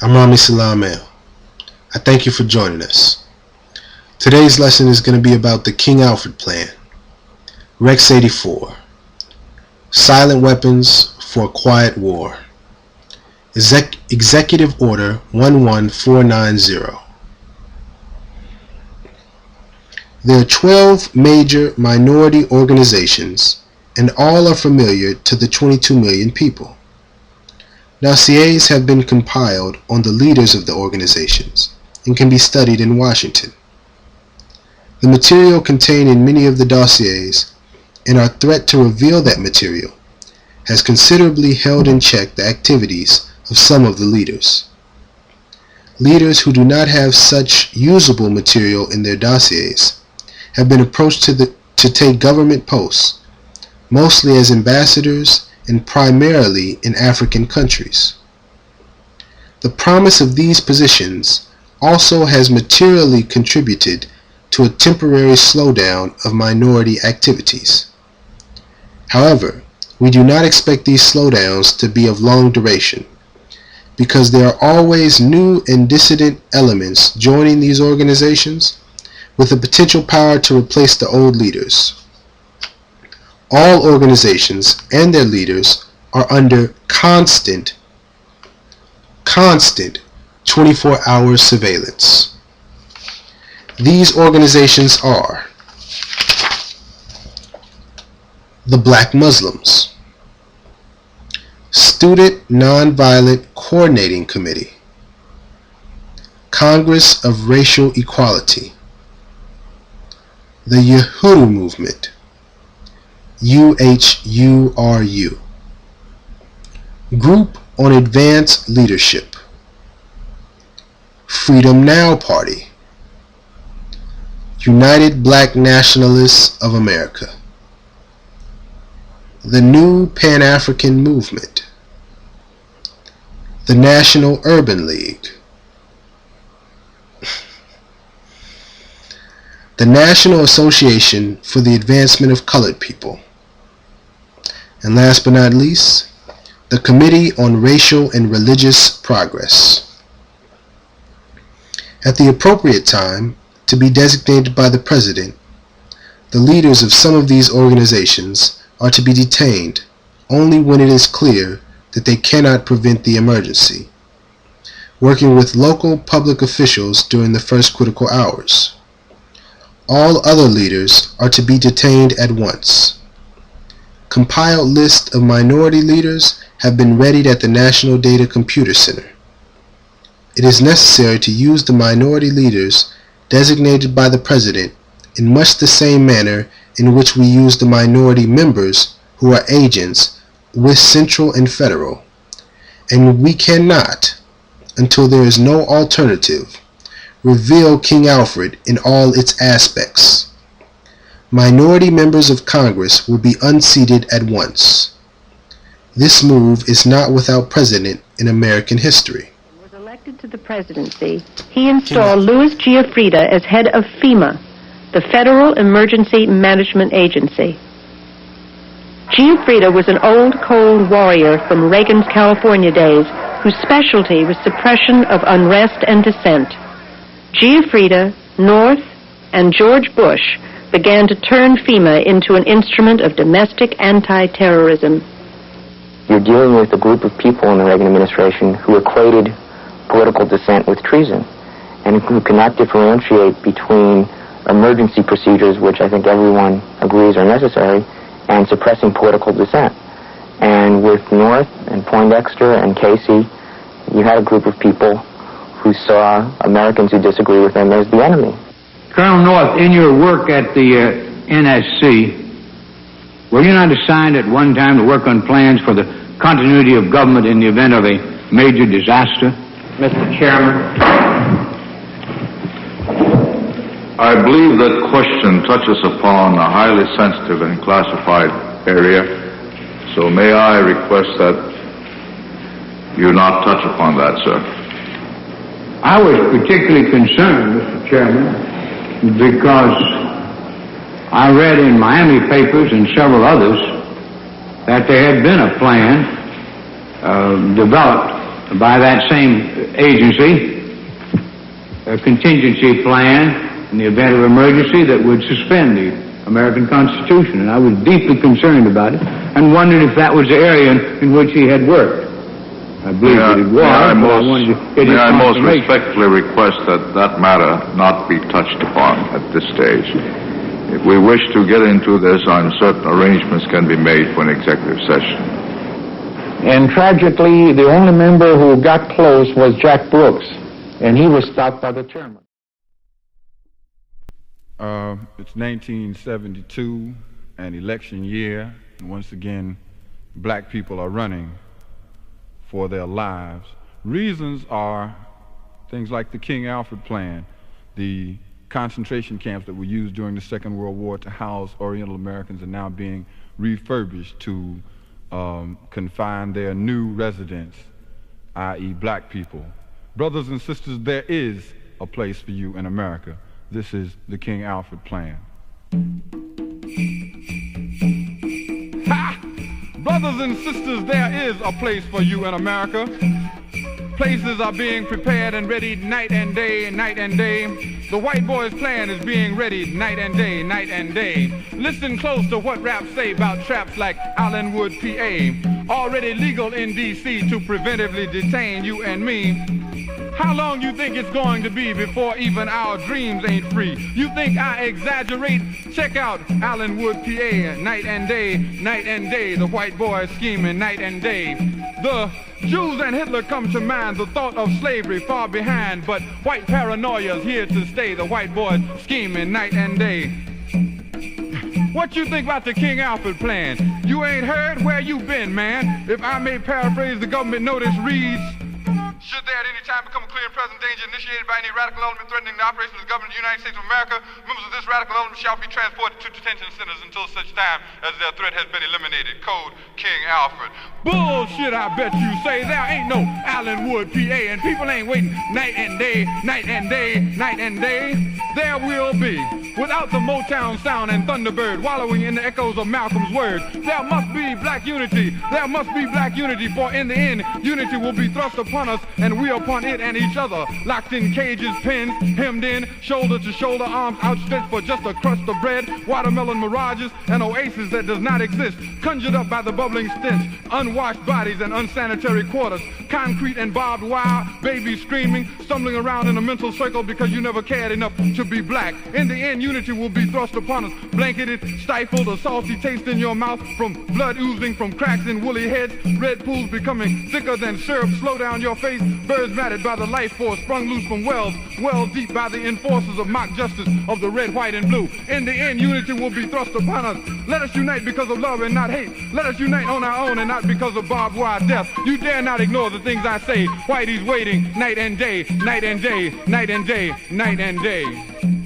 I'm Rami Salamel. I thank you for joining us. Today's lesson is going to be about the King Alfred Plan, Rex 84, Silent Weapons for a Quiet War, Executive Order 11490. There are 12 major minority organizations, and all are familiar to the 22 million people. Dossiers have been compiled on the leaders of the organizations and can be studied in Washington. The material contained in many of the dossiers and our threat to reveal that material has considerably held in check the activities of some of the leaders. Leaders who do not have such usable material in their dossiers have been approached to take government posts, mostly as ambassadors and primarily in African countries. The promise of these positions also has materially contributed to a temporary slowdown of minority activities. However, we do not expect these slowdowns to be of long duration, because there are always new and dissident elements joining these organizations with the potential power to replace the old leaders. All organizations and their leaders are under constant 24-hour surveillance. These organizations are the Black Muslims, Student Nonviolent Coordinating Committee, Congress of Racial Equality, the Uhuru Movement, UHURU, Group on Advanced Leadership, Freedom Now Party, United Black Nationalists of America, the New Pan-African Movement, the National Urban League, the National Association for the Advancement of Colored People, and last but not least, the Committee on Racial and Religious Progress. At the appropriate time, to be designated by the President, the leaders of some of these organizations are to be detained only when it is clear that they cannot prevent the emergency, working with local public officials during the first critical hours. All other leaders are to be detained at once. Compiled lists of minority leaders have been readied at the National Data Computer Center. It is necessary to use the minority leaders designated by the President in much the same manner in which we use the minority members who are agents with Central and Federal, and we cannot, until there is no alternative, reveal King Alfred in all its aspects. Minority members of Congress will be unseated at once. This move is not without precedent in American history. Was elected to the presidency, he installed Louis Giuffrida as head of FEMA, the Federal Emergency Management Agency. Giuffrida was an old cold warrior from Reagan's California days whose specialty was suppression of unrest and dissent. Giuffrida, North, and George Bush began to turn FEMA into an instrument of domestic anti-terrorism. You're dealing with a group of people in the Reagan administration who equated political dissent with treason, and who cannot differentiate between emergency procedures, which I think everyone agrees are necessary, and suppressing political dissent. And with North and Poindexter and Casey, you had a group of people who saw Americans who disagree with them as the enemy. Colonel North, in your work at the NSC, were you not assigned at one time to work on plans for the continuity of government in the event of a major disaster? Mr. Chairman. I believe that question touches upon a highly sensitive and classified area, so may I request that you not touch upon that, sir. I was particularly concerned, Mr. Chairman, because I read in Miami papers and several others that there had been a plan developed by that same agency a contingency plan in the event of emergency that would suspend the American Constitution. And I was deeply concerned about it and wondered if that was the area in which he had worked. I believe that it was. May I most respectfully request that that matter not be touched upon at this stage. If we wish to get into this, certain arrangements can be made for an executive session. And tragically, the only member who got close was Jack Brooks, and he was stopped by the chairman. It's 1972, an election year, and once again, black people are running for their lives. Reasons are things like the King Alfred Plan, the concentration camps that were used during the Second World War to house Oriental Americans are now being refurbished to confine their new residents, i.e. black people. Brothers and sisters, there is a place for you in America. This is the King Alfred Plan. Ha! Brothers and sisters, there is a place for you in America. Places are being prepared and readied night and day, night and day. The white boy's plan is being readied night and day, night and day. Listen close to what raps say about traps like Allenwood, PA. Already legal in D.C. to preventively detain you and me. How long you think it's going to be before even our dreams ain't free? You think I exaggerate? Check out Allenwood, PA, night and day, night and day. The white boy is scheming night and day. The Jews and Hitler come to mind, the thought of slavery far behind, but white paranoia's here to stay. The white boy scheming night and day. What you think about the King Alfred Plan? You ain't heard? Where you been, man? If I may paraphrase, the government notice reads, should there at any time become a clear and present danger initiated by any radical element threatening the operations of the government of the United States of America, members of this radical element shall be transported to detention centers until such time as their threat has been eliminated. Code King Alfred. Bullshit, I bet you say. There ain't no Allenwood, PA, and people ain't waiting night and day, night and day, night and day. There will be. Without the Motown sound and Thunderbird wallowing in the echoes of Malcolm's words, there must be black unity. There must be black unity, for in the end, unity will be thrust upon us and we upon it and each other. Locked in cages, pins, hemmed in, shoulder to shoulder, arms outstretched for just a crust of bread, watermelon mirages, an oasis that does not exist, conjured up by the bubbling stench, unwashed bodies and unsanitary quarters, concrete and barbed wire, babies screaming, stumbling around in a mental circle because you never cared enough to be black. In the end, unity will be thrust upon us, blanketed, stifled, a salty taste in your mouth from blood oozing from cracks in woolly heads, red pools becoming thicker than syrup, slow down your face, birds matted by the life force, sprung loose from wells, well deep by the enforcers of mock justice of the red, white, and blue. In the end, unity will be thrust upon us. Let us unite because of love and not hate. Let us unite on our own and not because of barbed wire death. You dare not ignore the things I say. Whitey's waiting night and day, night and day, night and day, night and day.